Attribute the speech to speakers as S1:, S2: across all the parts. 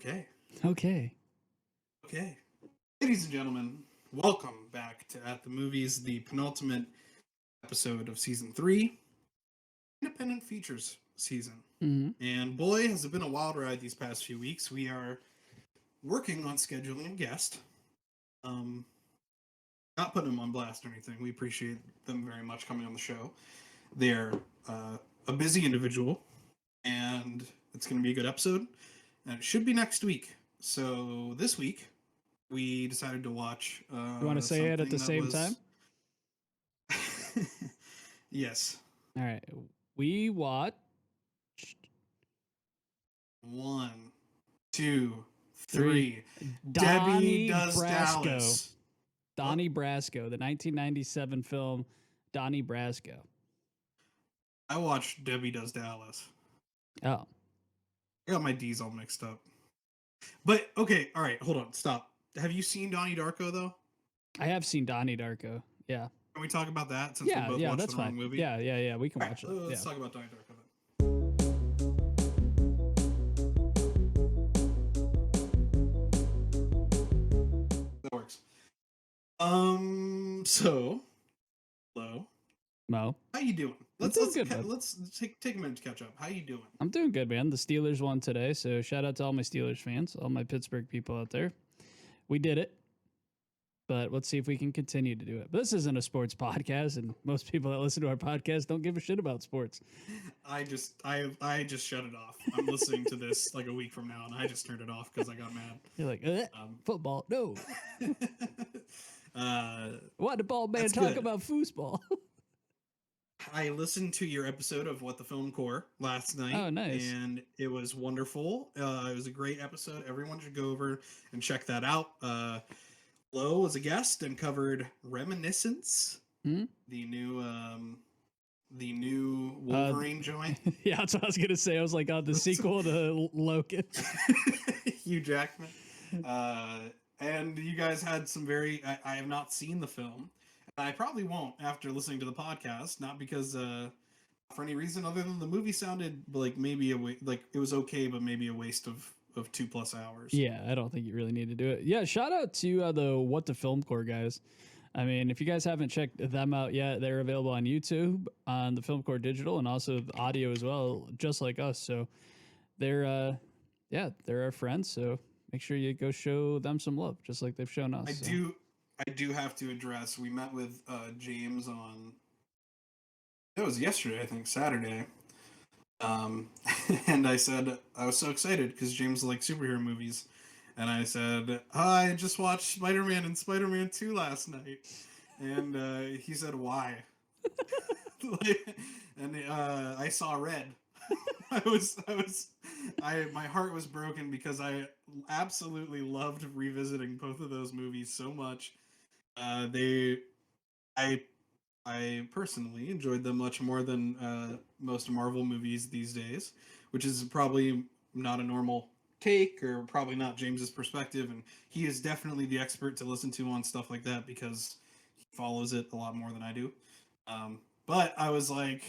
S1: Okay.
S2: Okay.
S1: Okay. Ladies and gentlemen, welcome back to At the Movies, the penultimate episode of season 3, independent features season.
S2: Mm-hmm.
S1: And boy, has it been a wild ride these past few weeks. We are working on scheduling a guest. Not putting them on blast or anything. We appreciate them very much coming on the show. They're a busy individual, and it's going to be a good episode. And it should be next week. So this week, we decided to watch.
S2: You want to say it at the same time?
S1: Yes.
S2: All right. We watched
S1: 1, 2, 3.
S2: Donnie
S1: Debbie Does
S2: Brasco.
S1: Dallas.
S2: Donnie Brasco, the 1997 film Donnie Brasco.
S1: I watched Debbie Does Dallas.
S2: Oh.
S1: I got my D's all mixed up. But, okay, all right, hold on, stop. Have you seen Donnie Darko, though?
S2: I have seen Donnie Darko, yeah.
S1: Can we talk about that since we both watched
S2: that's
S1: the wrong
S2: fine.
S1: movie?
S2: Yeah, we can watch it.
S1: Let's talk about Donnie Darko, then. That works. So, hello.
S2: Mo.
S1: How you doing? Let's take a minute to catch up. How you doing?
S2: I'm doing good, man. The Steelers won today, so shout out to all my Steelers fans, all my Pittsburgh people out there. We did it, but let's see if we can continue to do it. But this isn't a sports podcast, and most people that listen to our podcast don't give a shit about sports.
S1: I just shut it off. I'm listening to this like a week from now, and I just turned it off because I got mad.
S2: You're like, football, no. Why the ball man talk about foosball?
S1: I listened to your episode of What the Film Core last night.
S2: Oh, nice.
S1: And it was wonderful. It was a great episode. Everyone should go over and check that out. Lo was a guest and covered Reminiscence, the new Wolverine joint.
S2: Yeah, that's what I was going to say. I was like, the sequel to Logan.
S1: Hugh Jackman. And you guys had some I have not seen the film. I probably won't after listening to the podcast, not because for any reason other than the movie sounded like maybe it was okay, but maybe a waste of 2+ hours.
S2: Yeah, I don't think you really need to do it. Yeah, shout out to the What the Film Core guys. I mean, if you guys haven't checked them out yet, they're available on YouTube, on the Film Core Digital, and also the audio as well, just like us. So they're our friends. So make sure you go show them some love, just like they've shown us.
S1: I do have to address, we met with James on, it was yesterday, I think, Saturday. And I said, I was so excited because James likes superhero movies. And I said, I just watched Spider-Man and Spider-Man 2 last night. And he said, why? I saw red. My heart was broken because I absolutely loved revisiting both of those movies so much. I personally enjoyed them much more than most Marvel movies these days, which is probably not a normal take or probably not James's perspective, and he is definitely the expert to listen to on stuff like that because he follows it a lot more than I do. But I was like,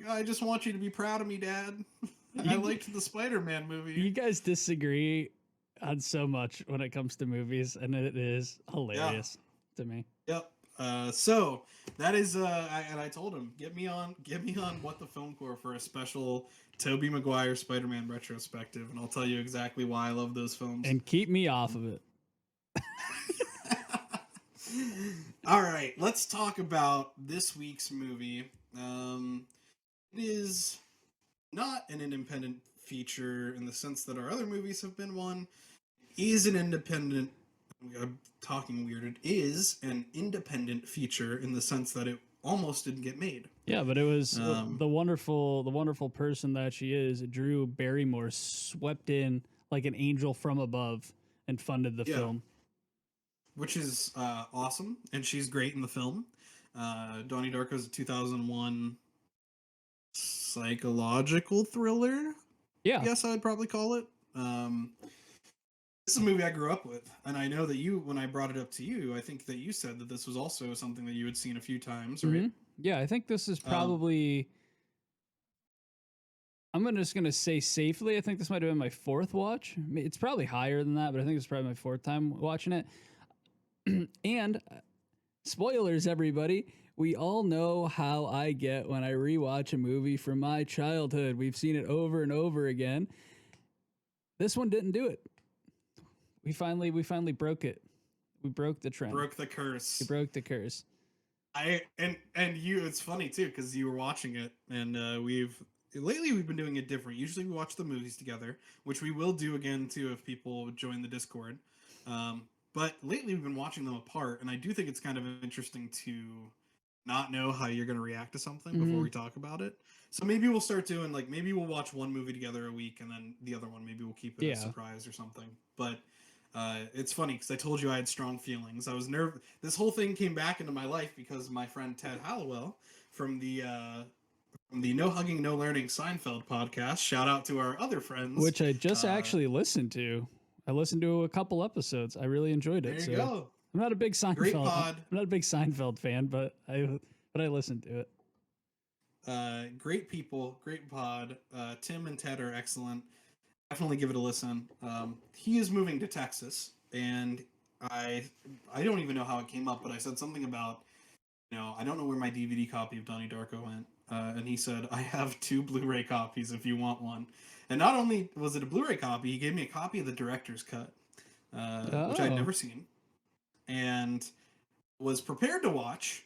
S1: I just want you to be proud of me, Dad. I liked the Spider-Man movie.
S2: You guys disagree on so much when it comes to movies, and it is hilarious to me.
S1: Yep. So that is and I told him, get me on What the Film Core for a special Tobey Maguire Spider-Man retrospective, and I'll tell you exactly why I love those films.
S2: And keep me off of it.
S1: All right, let's talk about this week's movie. It is not an independent feature in the sense that our other movies have been one. It is an independent. I'm talking weird. It is an independent feature in the sense that it almost didn't get made.
S2: Yeah, but it was the wonderful person that she is. Drew Barrymore swept in like an angel from above and funded the film,
S1: which is awesome, and she's great in the film. Donnie Darko is a 2001 psychological thriller.
S2: Yeah,
S1: I guess I would probably call it. This is a movie I grew up with, and I know that when I brought it up to you, I think that you said that this was also something that you had seen a few times, right?
S2: Yeah, I think this is probably just gonna say safely, I think this might have been my fourth watch. It's probably higher than that, but I think it's probably my fourth time watching it. And spoilers, everybody. We all know how I get when I rewatch a movie from my childhood. We've seen it over and over again. This one didn't do it. We finally broke it. We broke the trend.
S1: Broke the curse.
S2: We broke the curse.
S1: And you. It's funny too because you were watching it, and we've been doing it different. Usually we watch the movies together, which we will do again too if people join the Discord. But lately we've been watching them apart, and I do think it's kind of interesting to not know how you're going to react to something before we talk about it. So maybe we'll start doing maybe we'll watch one movie together a week, and then the other one maybe we'll keep it a surprise or something. But it's funny because I told you I had strong feelings. I was nervous. This whole thing came back into my life because my friend Ted Hallowell from the No Hugging, No Learning Seinfeld podcast. Shout out to our other friends,
S2: which I just actually listened to. I listened to a couple episodes. I really enjoyed it.
S1: There you go.
S2: I'm not a big Seinfeld.
S1: Great pod.
S2: I'm not a big Seinfeld fan, but I listened to it.
S1: Great people, great pod. Tim and Ted are excellent. Definitely give it a listen. He is moving to Texas, and I don't even know how it came up, but I said something about, I don't know where my DVD copy of Donnie Darko went, and he said, I have 2 Blu-ray copies if you want one. And not only was it a Blu-ray copy, he gave me a copy of the director's cut, which I'd never seen, and was prepared to watch,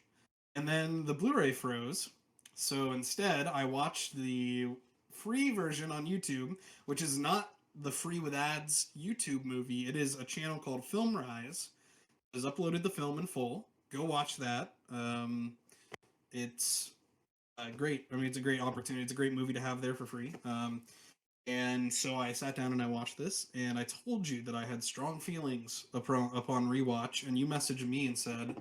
S1: and then the Blu-ray froze. So instead, I watched the free version on YouTube, which is not the free with ads YouTube movie. It is a channel called Film Rise. Has uploaded the film in full. Go watch that. It's great. I mean, it's a great opportunity. It's a great movie to have there for free. And so I sat down and I watched this, and I told you that I had strong feelings upon rewatch, and you messaged me and said,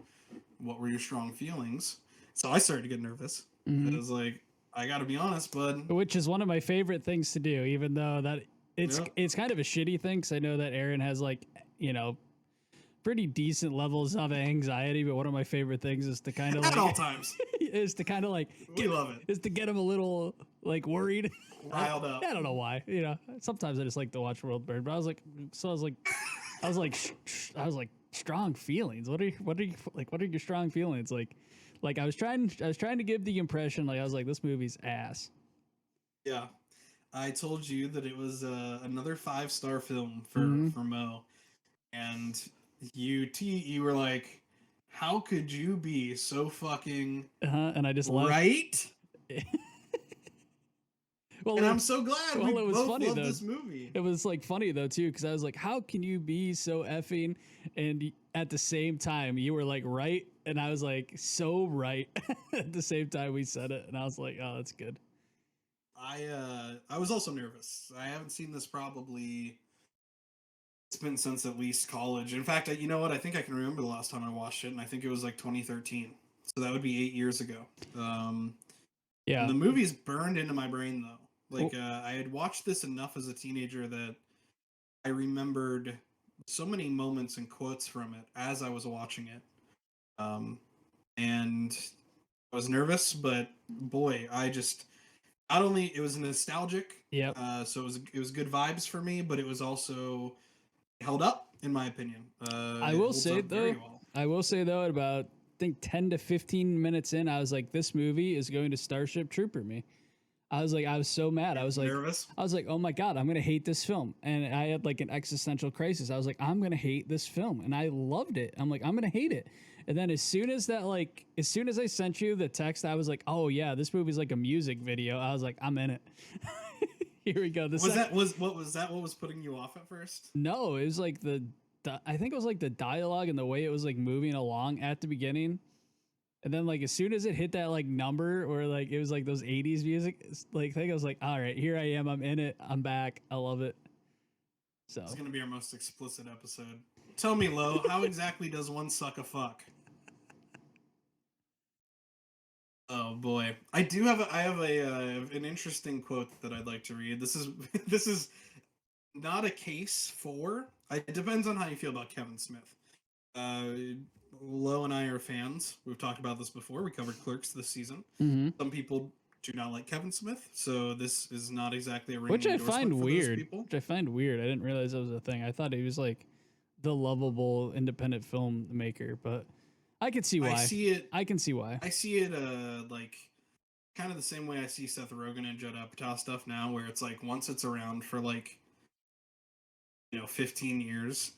S1: what were your strong feelings? So I started to get nervous. I was like, I gotta be honest, bud.
S2: Which is one of my favorite things to do, even though that it's kind of a shitty thing, because I know that Aaron has pretty decent levels of anxiety, but one of my favorite things is to kind of
S1: at all times
S2: is to kind of
S1: we love it,
S2: is to get him a little worried,
S1: riled up.
S2: I don't know why. Sometimes I just like to watch world burn, but I was like strong feelings. What are your strong feelings? Like I was trying to give the impression I was like, this movie's ass.
S1: Yeah, I told you that it was another 5-star film for Mo, and you were like, how could you be so fucking
S2: and I just
S1: right?
S2: Well,
S1: and I'm so glad we
S2: it was
S1: both
S2: funny,
S1: loved
S2: though.
S1: this movie.
S2: It was funny though too, because I was like, how can you be so effing, and at the same time you were right, and I was like, so right at the same time we said it, and I was like, oh, that's good.
S1: I was also nervous. I haven't seen this probably. It's been since at least college. In fact, you know what? I think I can remember the last time I watched it, and I think it was 2013. So that would be 8 years ago.
S2: Yeah.
S1: The movie's burned into my brain though. I had watched this enough as a teenager that I remembered so many moments and quotes from it as I was watching it. And I was nervous, but boy, not only it was nostalgic.
S2: Yeah.
S1: So it was good vibes for me, but it was also held up in my opinion.
S2: I will say though, at about I think 10 to 15 minutes in, I was like, this movie is going to Starship Trooper me. I was so mad. I was like,
S1: nervous.
S2: I was like, oh my God, I'm going to hate this film. And I had an existential crisis. I was like, I'm going to hate this film. And I loved it. I'm like, I'm going to hate it. And then as soon as I sent you the text, I was like, oh yeah, this movie's like a music video. I was like, I'm in it. Here we go.
S1: What was putting you off at first?
S2: No, it was I think it was the dialogue and the way it was moving along at the beginning. And then as soon as it hit that number, or it was those 80s music, I think I was like, all right, here I am, I'm in it, I'm back, I love it. So
S1: it's gonna be our most explicit episode. Tell me, Lo, how exactly does one suck a fuck? Oh boy, I have an interesting quote that I'd like to read. This is not a case for. It depends on how you feel about Kevin Smith. Lo and I are fans. We've talked about this before. We covered Clerks this season.
S2: Mm-hmm.
S1: Some people do not like Kevin Smith, so this is not exactly a
S2: Which
S1: ringing
S2: I
S1: endorsement
S2: find
S1: for those
S2: weird.
S1: people.
S2: Which I find weird. I didn't realize that was a thing. I thought he was like the lovable independent filmmaker, but I could see
S1: I
S2: why.
S1: see it.
S2: I can see why.
S1: I see it. Like kind of the same way I see Seth Rogen and Judd Apatow stuff now, where it's like once it's around for like 15 years,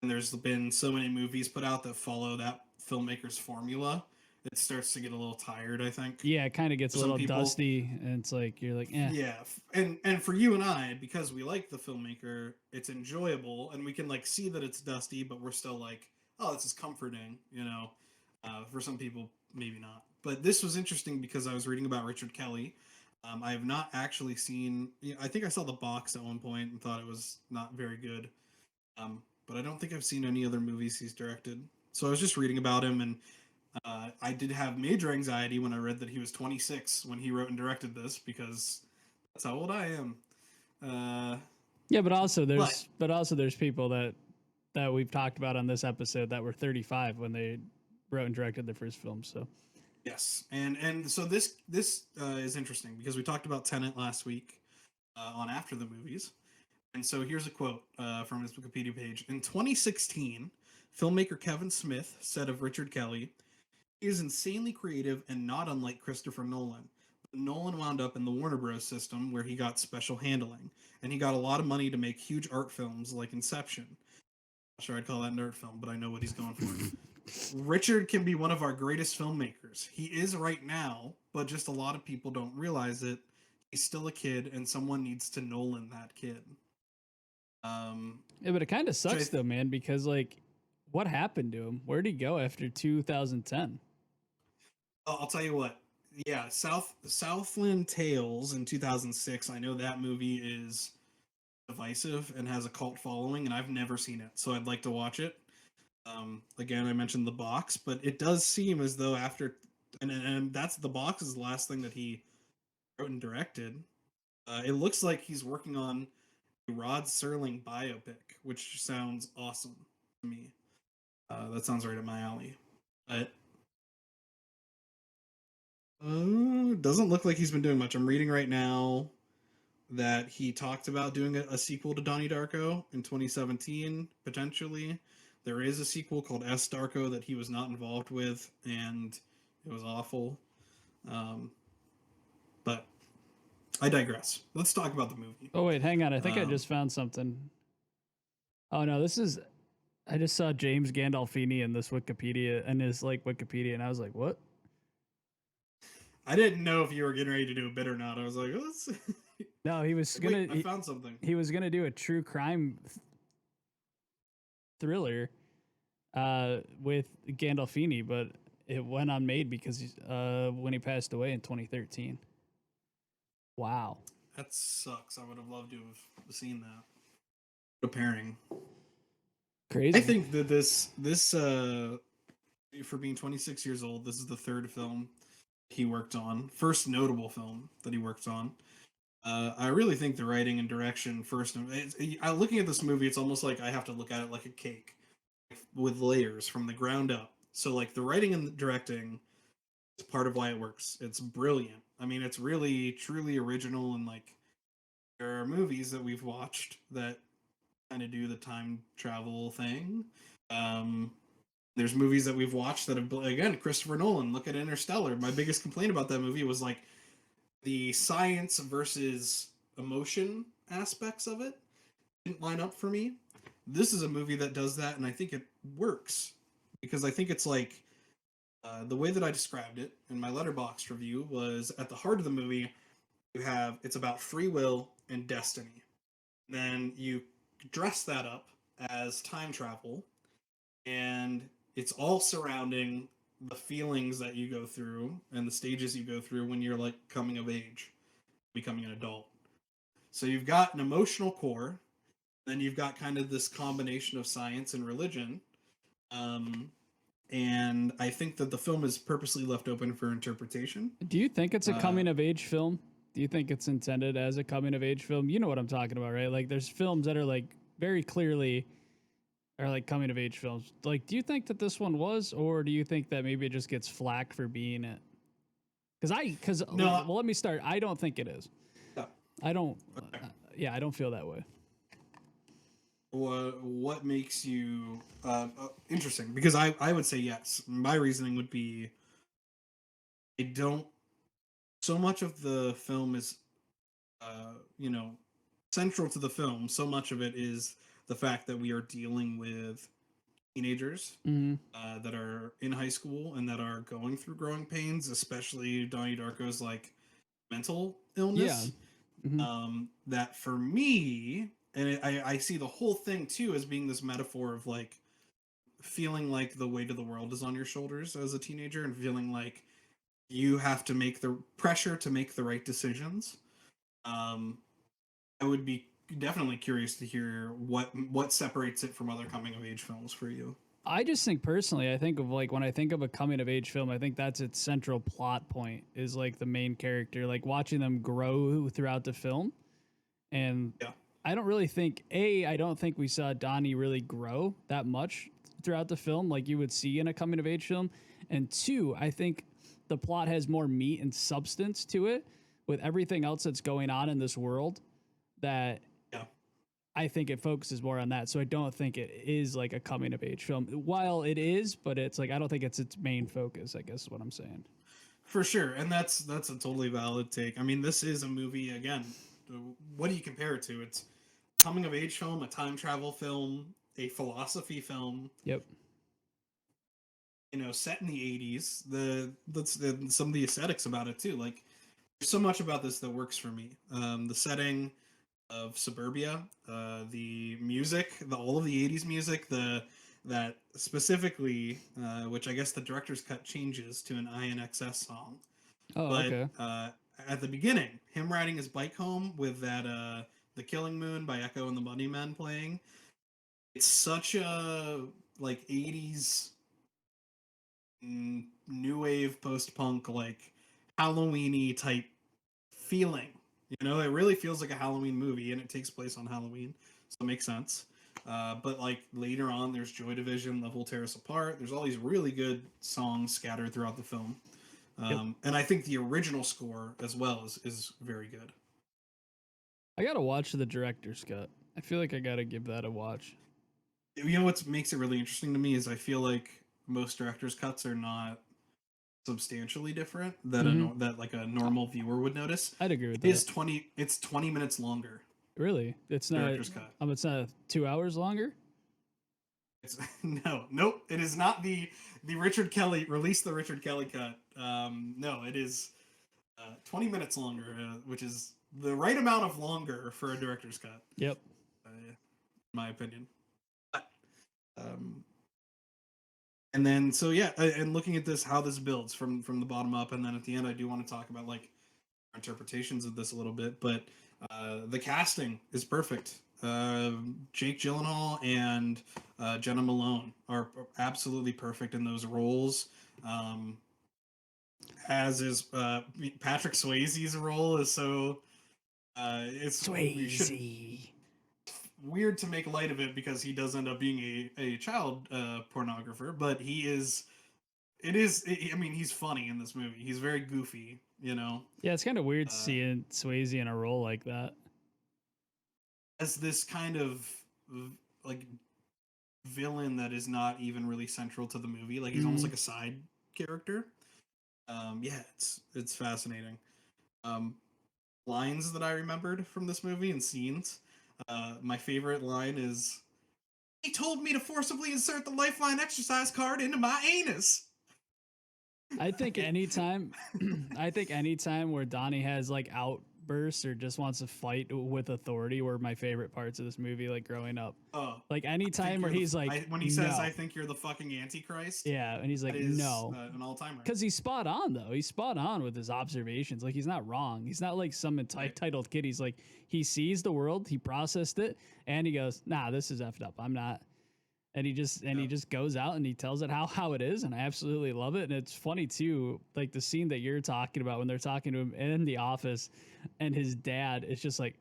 S1: and there's been so many movies put out that follow that filmmaker's formula, it starts to get a little tired, I think.
S2: Yeah, it kind of gets
S1: For
S2: a
S1: some
S2: little
S1: people,
S2: dusty, and it's like you're like, eh.
S1: yeah, and for you and I, because we like the filmmaker, it's enjoyable, and we can like see that it's dusty, but we're still like, oh, this is comforting, For some people, maybe not. But this was interesting because I was reading about Richard Kelly. I have not actually seen. I think I saw the box at one point and thought it was not very good. But I don't think I've seen any other movies he's directed. So I was just reading about him, and I did have major anxiety when I read that he was 26 when he wrote and directed this because that's how old I am. Uh,
S2: Yeah,
S1: but
S2: but also there's people that we've talked about on this episode that were 35 when they wrote and directed their first film. So
S1: yes, and so this is interesting because we talked about Tenet last week on After the Movies, and so here's a quote from his Wikipedia page. In 2016, filmmaker Kevin Smith said of Richard Kelly, "He is insanely creative and not unlike Christopher Nolan. But Nolan wound up in the Warner Bros. System where he got special handling, and he got a lot of money to make huge art films like Inception. Not sure I'd call that an art film, but I know what he's going for. Richard can be one of our greatest filmmakers. He is right now, but just a lot of people don't realize it. He's still a kid, and someone needs to Nolan that kid." Um,
S2: yeah, but it kind of
S1: which
S2: sucks though, man, because like, what happened to him? Where'd he go after 2010?
S1: I'll tell you what. Yeah, Southland Tales in 2006. I know that movie is divisive and has a cult following, and I've never seen it, so I'd like to watch it. Again, I mentioned the box, but it does seem as though after, and that's the box is the last thing that he wrote and directed. It looks like he's working on a Rod Serling biopic, which sounds awesome to me. That sounds right up my alley. But doesn't look like he's been doing much. I'm reading right now that he talked about doing a sequel to Donnie Darko in 2017, potentially. There is a sequel called S. Darko that he was not involved with, and it was awful. Um, but I digress. Let's talk about the movie.
S2: Oh wait, hang on. I think I
S1: Um,
S2: just found something. Oh no, this is. I just saw James Gandolfini in this Wikipedia and his like Wikipedia, and I was like, what?
S1: I didn't know if you were getting ready to do a bit or not. I was like, let's.
S2: No, he was
S1: Wait,
S2: gonna.
S1: I found something.
S2: He was gonna do a true crime thriller with Gandolfini, but it went unmade because when he passed away in 2013. Wow,
S1: That sucks. I would have loved to have seen that. What a pairing. I
S2: crazy.
S1: think that this for being 26 years old, this is the third film he worked on, first notable film that he worked on. I really think the writing and direction first. Looking at this movie, it's almost like I have to look at it like a cake with layers from the ground up. So like the writing and the directing is part of why it works. It's brilliant. I mean, it's really truly original, and like there are movies that we've watched that kind of do the time travel thing. Um, there's movies that we've watched that have, again, Christopher Nolan. Look at Interstellar. My biggest complaint about that movie was like the science versus emotion aspects of it didn't line up for me. This is a movie that does that, and I think it works because I think it's like the way that I described it in my Letterboxd review was at the heart of the movie. It's about free will and destiny. Then you dress that up as time travel, and it's all surrounding the feelings that you go through and the stages you go through when you're like coming of age, becoming an adult. So you've got an emotional core, then you've got kind of this combination of science and religion. Um, and I think that the film is purposely left open for interpretation.
S2: Do you think it's a
S1: Uh,
S2: coming of age film? Do you think it's intended as a coming of age film? You know what I'm talking about, right? Like there's films that are like very clearly are like coming of age films. Like, do you think that this one was, or do you think that maybe it just gets flack for being it? Because
S1: No.
S2: well, let me start. I don't think it is.
S1: Yeah.
S2: I don't.
S1: Okay.
S2: Yeah, I don't feel that way.
S1: What makes you interesting? Because I would say yes. My reasoning would be I don't. So much of the film is, you know, central to the film. So much of it is the fact that we are dealing with teenagers
S2: Hmm.
S1: that are in high school and that are going through growing pains, especially Donnie Darko's like mental
S2: Yeah.
S1: illness.
S2: Hmm.
S1: That for me, and I see the whole thing too as being this metaphor of like feeling like the weight of the world is on your shoulders as a teenager and feeling like you have to make the pressure to make the right decisions. Um, I would be definitely curious to hear what separates it from other coming of age films for you.
S2: I just think personally, I think of like when I think of a coming of age film, I think that's its central plot point is like the main character, like watching them grow throughout the film. And
S1: Yeah,
S2: I don't really think I don't think we saw Donnie really grow that much throughout the film, like you would see in a coming of age film. And two, I think the plot has more meat and substance to it with everything else that's going on in this world that
S1: yeah,
S2: I think it focuses more on that. So I don't think it is like a coming of age film. While it is, but it's like I don't think it's its main focus, I guess is what I'm saying.
S1: for sure. And that's a totally valid take. I mean, this is a movie again. What do you compare it to? It's coming of age film, a time travel film, a philosophy film.
S2: Yep.
S1: You know, set in the '80s. Some of the aesthetics about it too. Like, there's so much about this that works for me. The setting of suburbia, the music, all of the '80s music, the that specifically, which I guess the director's cut changes to an INXS song,
S2: Oh,
S1: but
S2: okay.
S1: at the beginning, him riding his bike home with that "The Killing Moon" by Echo and the Bunnymen playing. It's such a like '80s new wave post punk like Halloweeny type feeling. You know, it really feels like a Halloween movie, and it takes place on Halloween, so it makes sense. But like later on, there's Joy Division, Love Will Tear Us Apart. There's all these really good songs scattered throughout the film,
S2: Yep.
S1: and I think the original score as well is very good.
S2: I gotta watch the director's cut. I feel like I gotta give that a watch.
S1: You know what makes it really interesting to me is I feel like most directors' cuts are not substantially different that
S2: Hmm.
S1: that like a normal viewer would notice.
S2: I'd agree with
S1: It
S2: that.
S1: is 20. It's 20 minutes longer.
S2: Really? It's not.
S1: Director's cut.
S2: It's not 2 hours longer.
S1: It's no, nope. It is not the Richard Kelly release the Richard Kelly cut. No, it is 20 minutes longer, which is the right amount of longer for a director's cut,
S2: Yep.
S1: in my opinion. But, um, and then so yeah, and looking at this, how this builds from the bottom up, and then at the end, I do want to talk about like interpretations of this a little bit, but the casting is perfect. Jake Gyllenhaal and Jenna Malone are absolutely perfect in those roles. Um, as is Patrick Swayze's role is so it's we should
S2: Swayze.
S1: weird to make light of it because he does end up being a child pornographer, but he is. It is. I mean, he's funny in this movie. He's very goofy. You know,
S2: Yeah, it's kind of weird
S1: uh,
S2: seeing Swayze in a role like that.
S1: as this kind of like villain that is not even really central to the movie. Like he's almost
S2: Hmm.
S1: like a side character. Yeah, it's fascinating. Um, Lines that I remembered from this movie and scenes. My favorite line is, "He told me to forcibly insert the Lifeline exercise card into my anus."
S2: I think anytime, I think anytime where Donnie has like outbursts or just wants to fight with authority were my favorite parts of this movie. Like growing up,
S1: Oh,
S2: like
S1: I think
S2: anytime where
S1: you're the.
S2: he's like,
S1: When he says, "I
S2: no,
S1: think you're the fucking Antichrist,"
S2: yeah, and he's
S1: that
S2: like,
S1: is
S2: no,
S1: an all timer.
S2: because he's spot on though. He's spot on with his observations. Like he's not wrong. He's not like some
S1: Right.
S2: entitled kid. He's like he sees the world, he processed it, and he goes, nah, this is effed up. I'm not. And he just goes out and he tells it how it is, and I absolutely love it. And it's funny too, like the scene that you're talking about when they're talking to him in the office, and his dad is just like,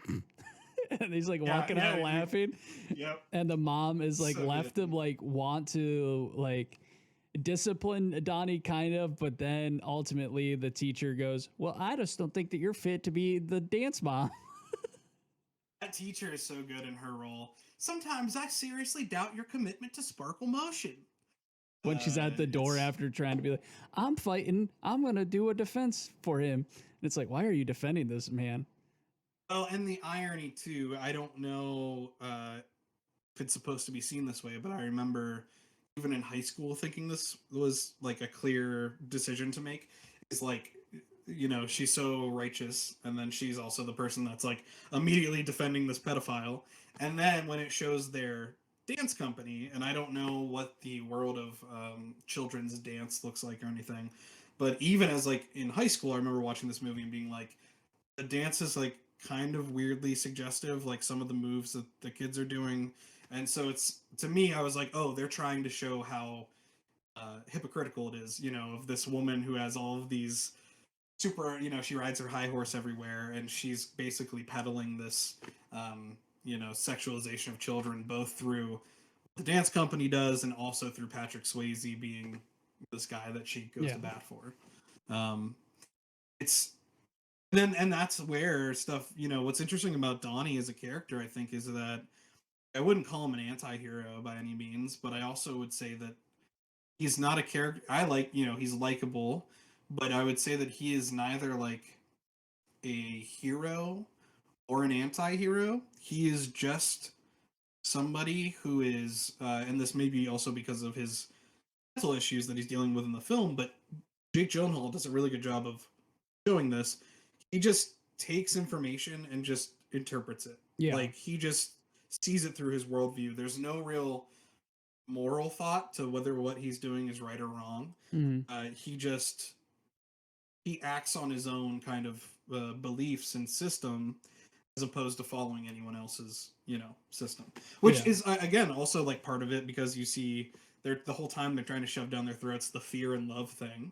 S2: and he's like walking out laughing,
S1: Yep.
S2: and the mom is like
S1: So
S2: left
S1: good.
S2: him like want to like discipline Donnie kind of, but then ultimately the teacher goes, "Well, I just don't think that you're fit to be the dance mom."
S1: That teacher is so good in her role. Sometimes I seriously doubt your commitment to sparkle motion.
S2: When she's at the door
S1: It's
S2: after trying to be like, "I'm fighting, I'm gonna do a defense for him." And it's like, why are you defending this man?
S1: well, and the irony too. I don't know if it's supposed to be seen this way, but I remember even in high school thinking this was like a clear decision to make. It's like, she's so righteous, and then she's also the person that's like immediately defending this pedophile. And then when it shows their dance company, and I don't know what the world of children's dance looks like or anything, but even as like in high school, I remember watching this movie and being like, the dance is like kind of weirdly suggestive, like some of the moves that the kids are doing. And so it's, to me, I was like, oh, they're trying to show how hypocritical it is, of this woman who has all of these super, she rides her high horse everywhere, and she's basically peddling this, sexualization of children, both through the dance company does and also through Patrick Swayze being this guy that she goes
S2: Yeah.
S1: to bat for. Um, it's then, and that's where stuff, what's interesting about Donnie as a character, I think, is that I wouldn't call him an anti-hero by any means, but I also would say that he's not a character I like. He's likable, but I would say that he is neither like a hero or an anti-hero. He is just somebody who is, and this may be also because of his mental issues that he's dealing with in the film, but Jake Gyllenhaal does a really good job of showing this. He just takes information and just interprets it.
S2: Yeah.
S1: Like, he just sees it through his worldview. There's no real moral thought to whether what he's doing is right or wrong.
S2: Mhm.
S1: He acts on his own kind of beliefs and system, as opposed to following anyone else's system, which
S2: Yeah.
S1: is again also like part of it, because you see they're the whole time they're trying to shove down their throats the fear and love thing.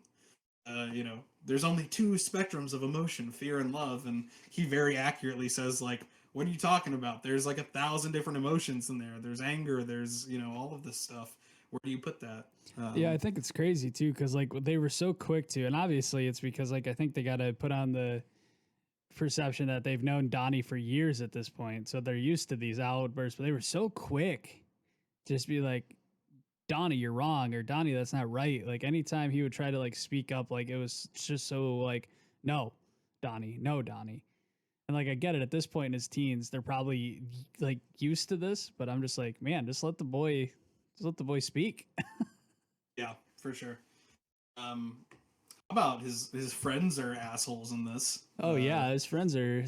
S1: There's only two spectrums of emotion, fear and love, and he very accurately says, like, what are you talking about? There's like 1,000 different emotions in there. There's anger, there's all of this stuff. Where do you put that?
S2: Yeah, I think it's crazy too, because like they were so quick to, and obviously it's because like I think they got to put on the perception that they've known Donnie for years at this point, so they're used to these outbursts. But they were so quick, to just be like, Donnie, you're wrong, or Donnie, that's not right. Like anytime he would try to like speak up, like it was just so like, no, Donnie, no, Donnie. And like I get it at this point in his teens, they're probably like used to this, but I'm just like, man, just let the boy speak.
S1: Yeah, for sure. um about his friends are assholes in this.
S2: Oh yeah, his friends are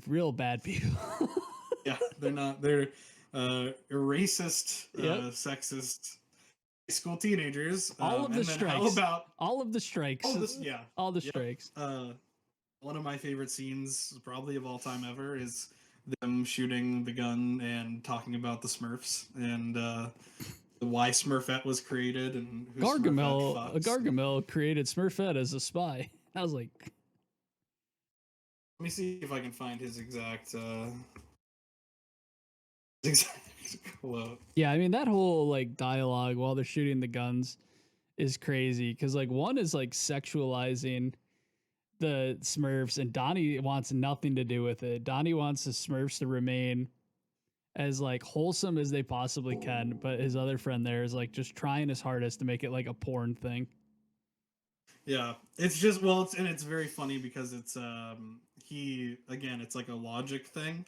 S2: real bad people.
S1: Yeah, they're racist,
S2: Yep.
S1: sexist high school teenagers.
S2: All of the
S1: And then how
S2: strikes.
S1: about
S2: All of the strikes.
S1: oh this yeah
S2: All the
S1: yep
S2: strikes.
S1: one of my favorite scenes probably of all time ever is them shooting the gun and talking about the Smurfs, and why Smurfette was created and who Smurfette fucks.
S2: Gargamel created Smurfette as a spy. I was like,
S1: Let me see if I can find his exact exact quote.
S2: yeah, I mean that whole like dialogue while they're shooting the guns is crazy because like one is like sexualizing the Smurfs, and Donnie wants nothing to do with it. Donnie wants the Smurfs to remain as like wholesome as they possibly can, but his other friend there is like just trying his hardest to make it like a porn thing.
S1: Yeah, it's just, well, it's very funny because it's he, again, it's like a logic thing.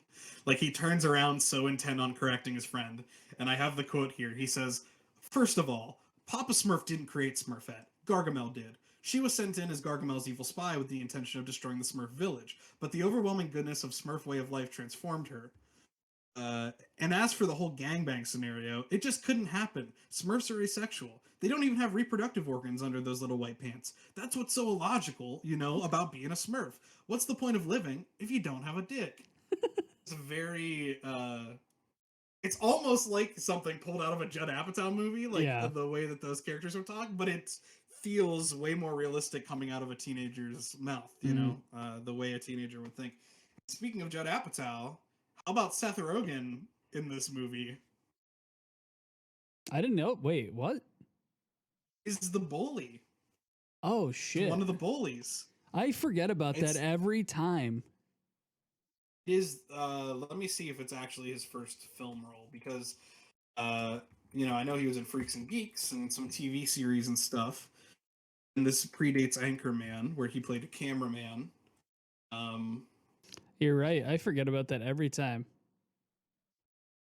S1: Like, he turns around so intent on correcting his friend, and I have the quote here. He says, "First of all, Papa Smurf didn't create Smurfette. Gargamel did. She was sent in as Gargamel's evil spy with the intention of destroying the Smurf village, but the overwhelming goodness of Smurf way of life transformed her. And as for the whole gangbang scenario, it just couldn't happen. Smurfs are asexual. They don't even have reproductive organs under those little white pants. That's what's so illogical, about being a Smurf. What's the point of living if you don't have a dick?" It's very, it's almost like something pulled out of a Judd Apatow movie, like
S2: Yeah.
S1: the way that those characters are talk, but it feels way more realistic coming out of a teenager's mouth, the way a teenager would think. Speaking of Judd Apatow, how about Seth Rogen in this movie?
S2: I didn't know. Wait, what?
S1: He's the bully.
S2: Oh
S1: He's
S2: shit.
S1: one of the bullies.
S2: I forget about that
S1: It's
S2: every time.
S1: his. Let me see if it's actually his first film role because, uh, I know he was in Freaks and Geeks and some TV series and stuff. And this predates Anchorman, where he played a cameraman. Um,
S2: You're right. I forget about that every time.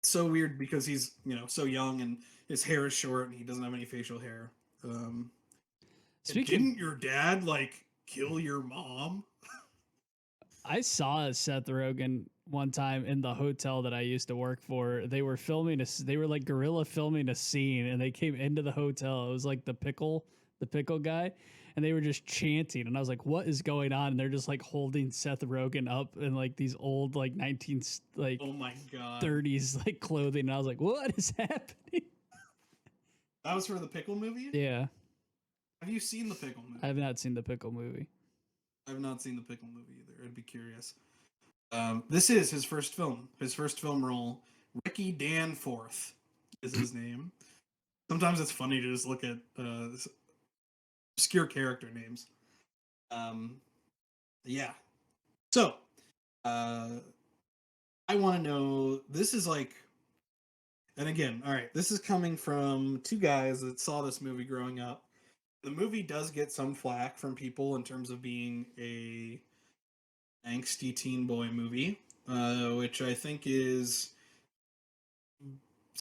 S1: it's so weird because he's so young and his hair is short and he doesn't have any facial hair. Um, and
S2: Speaking of,
S1: didn't your dad like kill your mom?
S2: I saw Seth Rogen one time in the hotel that I used to work for. They were filming they were like guerrilla filming a scene, and they came into the hotel. It was like the pickle guy, and they were just chanting. And I was like, "What is going on?" And they're just like holding Seth Rogen up in like these old like 19 like
S1: Oh my god,
S2: 30s like clothing. And I was like, "What is happening?"
S1: that was for the Pickle movie.
S2: Yeah,
S1: Have you seen the Pickle
S2: I
S1: movie?
S2: have not seen the pickle movie.
S1: I've not seen the Pickle movie either. I'd be curious. This is his first film. His first film role. Ricky Danforth is his name. Sometimes it's funny to just look at obscure character names. Um, yeah. So, uh, I want to know. This is like, and again, all right. This is coming from two guys that saw this movie growing up. The movie does get some flack from people in terms of being a angsty teen boy movie, which I think is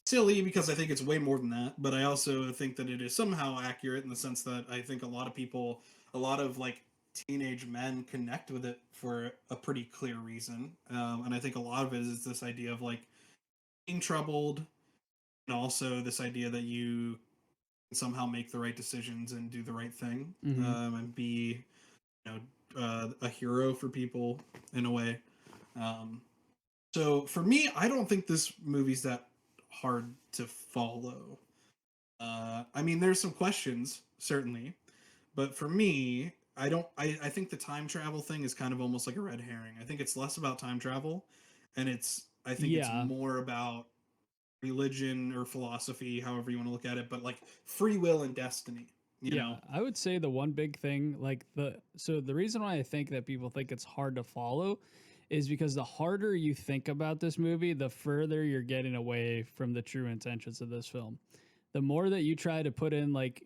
S1: silly because I think it's way more than that. But I also think that it is somehow accurate in the sense that I think a lot of people, a lot of like teenage men connect with it for a pretty clear reason. And I think a lot of it is this idea of like being troubled and also this idea that you can somehow make the right decisions and do the right thing
S2: Mm-hmm.
S1: and be, a hero for people in a way. Um, So for me, I don't think this movie's that hard to follow. I mean, there's some questions certainly, but for me, I don't. I think the time travel thing is kind of almost like a red herring. I think it's less about time travel, and I think it's
S2: Yeah,
S1: more about religion or philosophy, however you want to look at it, but like free will and destiny. You
S2: yeah,
S1: know?
S2: I would say the one big thing, like the reason why I think that people think it's hard to follow is because the harder you think about this movie, the further you're getting away from the true intentions of this film. The more that you try to put in like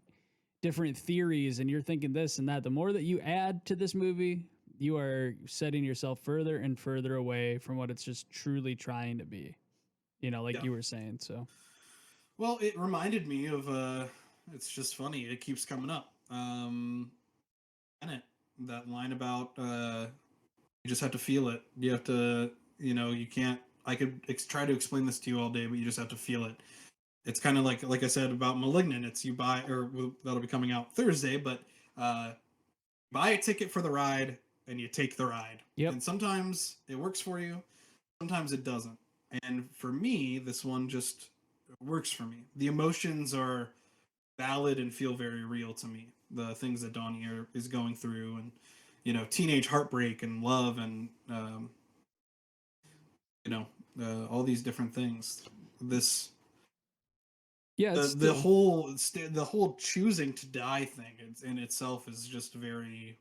S2: different theories and you're thinking this and that, the more that you add to this movie, you are setting yourself further and further away from what it's just truly trying to be. Like
S1: Yeah.
S2: you were saying. So,
S1: Well, it reminded me of. It's just funny. It keeps coming up. Tenet, that line about you just have to feel it. You have to, you can't. I could try to explain this to you all day, but you just have to feel it. It's kind of like I said about *Malignant*. It's you buy, or that'll be coming out Thursday, but uh, buy a ticket for the ride and you take the ride.
S2: yep.
S1: And sometimes it works for you, sometimes it doesn't. And for me, this one just works for me. The emotions are valid and feel very real to me. The things that Donnie is going through, and teenage heartbreak and love, and you know, all these different things. This
S2: Yeah, it's
S1: the
S2: still
S1: whole choosing to die thing in itself is just very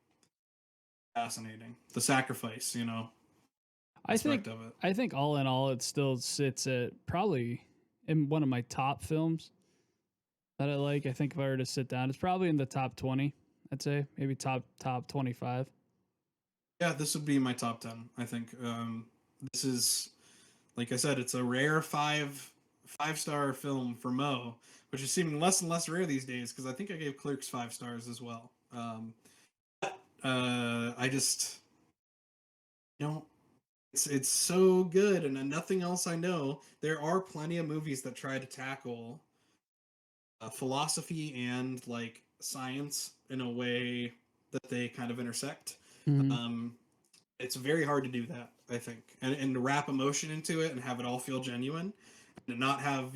S1: fascinating. The sacrifice,
S2: I
S1: aspect
S2: think
S1: of it.
S2: I think all in all, it still sits at probably in one of my top films that I like. I think if I were to sit down, it's probably in the top 20. I'd say maybe top 25.
S1: Yeah, this would be my top 10. I think this is, like I said, it's a rare five-star film for Mo, which is seeming less and less rare these days because I think I gave Clerks 5 stars as well. I just don't. It's so good, and nothing else I know. There are plenty of movies that try to tackle philosophy and like science in a way that they kind of intersect.
S2: Mm-hmm.
S1: Um, it's very hard to do that, I think, and to wrap emotion into it and have it all feel genuine, and to not have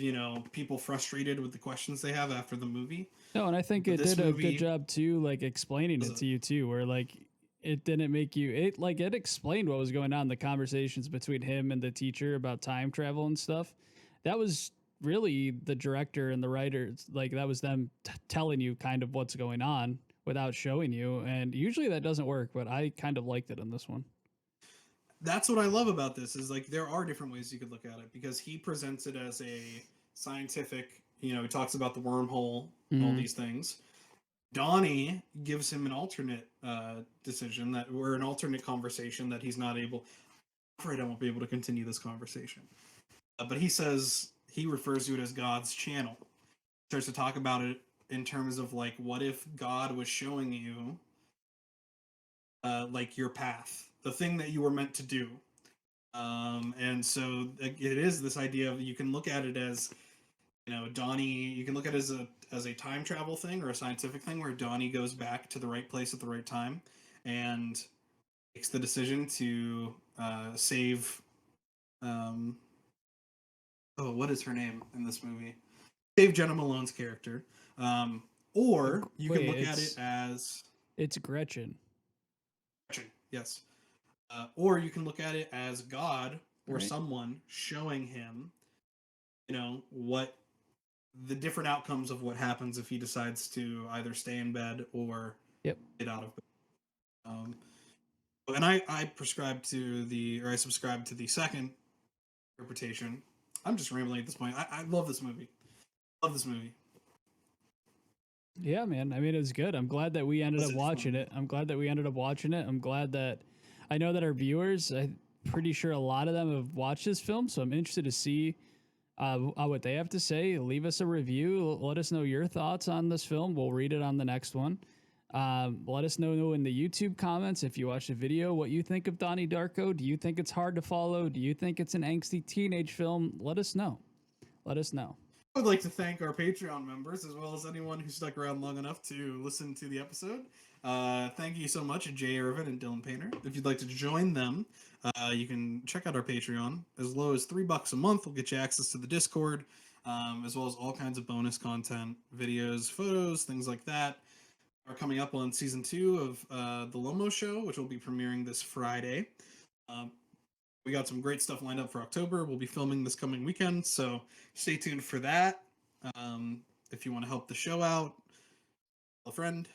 S1: people frustrated with the questions they have after the movie.
S2: No, and I think
S1: But
S2: it
S1: this
S2: did a good
S1: movie
S2: job too, like explaining
S1: was
S2: it to you too, where like it didn't make you it explained what was going on, the conversations between him and the teacher about time travel and stuff. That was really the director and the writers, like that was them telling you kind of what's going on without showing you. And usually that doesn't work, but I kind of liked it in this one.
S1: That's what I love about this is like there are different ways you could look at it because he presents it as a scientific, he talks about the wormhole and all
S2: Mm-hmm.
S1: these things. Donnie gives him an alternate decision that or an alternate conversation that he's not able. I'm afraid I won't be able to continue this conversation. But he says he refers to it as God's channel. He starts to talk about it in terms of like, what if God was showing you like your path, the thing that you were meant to do. And so it is this idea of you can look at it as Donnie. You can look at it as a time travel thing or a scientific thing where Donnie goes back to the right place at the right time and makes the decision to save. Um, oh, what is her name in this movie? Save Jenna Malone's character. Or you can
S2: Wait,
S1: look at it as
S2: it's Gretchen,
S1: yes. Or you can look at it as God or
S2: right?
S1: someone showing him, what the different outcomes of what happens if he decides to either stay in bed or
S2: Yep.
S1: get out of bed. Um, and I subscribe to the second interpretation. I'm just rambling at this point. I love this movie. Love this movie.
S2: Yeah, man. I mean, it was good. I'm glad that we ended
S1: Was
S2: up
S1: it
S2: watching
S1: fun?
S2: it. I'm glad that we ended up watching it. I'm glad that I know that our viewers, I'm pretty sure a lot of them have watched this film. So I'm interested to see what they have to say. Leave us a review. Let us know your thoughts on this film. We'll read it on the next one. Let us know in the YouTube comments if you watched the video what you think of Donnie Darko. Do you think it's hard to follow? Do you think it's an angsty teenage film? Let us know. Let us know.
S1: I would like to thank our Patreon members as well as anyone who stuck around long enough to listen to the episode. Thank you so much, Jay Irvin and Dylan Painter. If you'd like to join them, you can check out our Patreon. As low as $3 a month will get you access to the Discord, as well as all kinds of bonus content, videos, photos, things like that. Are coming up on season 2 of the Lomo Show, which will be premiering this Friday. Um, we got some great stuff lined up for October. We'll be filming this coming weekend, so stay tuned for that. If you want to help the show out, tell a friend,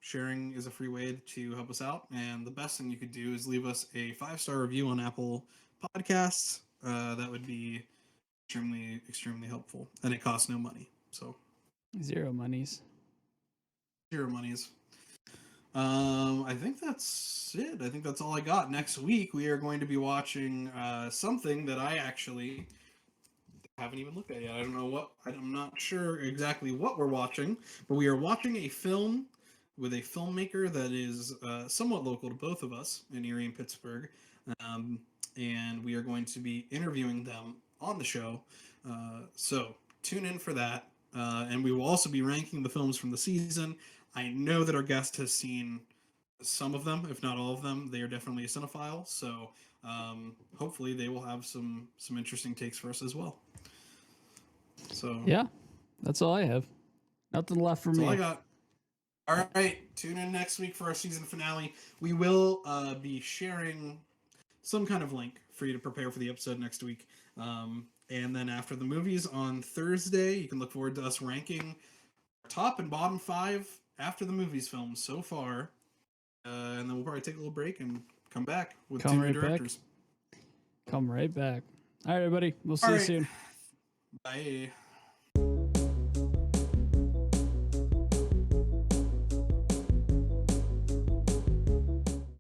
S1: sharing is a free way to help us out, and the best thing you could do is leave us a 5-star review on Apple Podcasts. That would be extremely helpful, and it costs no money, so
S2: Zero monies.
S1: zero monies. I think that's it. I think that's all I got. Next week we are going to be watching something that I actually haven't even looked at yet. I don't know what. I'm not sure exactly what we're watching, but we are watching a film with a filmmaker that is somewhat local to both of us in Erie and Pittsburgh, um, and we are going to be interviewing them on the show. So tune in for that, and we will also be ranking the films from the season. I know that our guest has seen some of them, if not all of them. They are definitely a cinephile, so hopefully they will have some interesting takes for us as well. So
S2: Yeah, that's all I have. Nothing left for
S1: that's
S2: me.
S1: all I got. All right, tune in next week for our season finale. We will be sharing some kind of link for you to prepare for the episode next week. And then after the movies on Thursday, you can look forward to us ranking our top and bottom 5 after the movies films so far. And then we'll probably take a little break and come back with
S2: Come
S1: 2 new
S2: right back.
S1: directors.
S2: Come right back. All right, everybody. We'll see
S1: All
S2: you
S1: right.
S2: soon.
S1: Bye.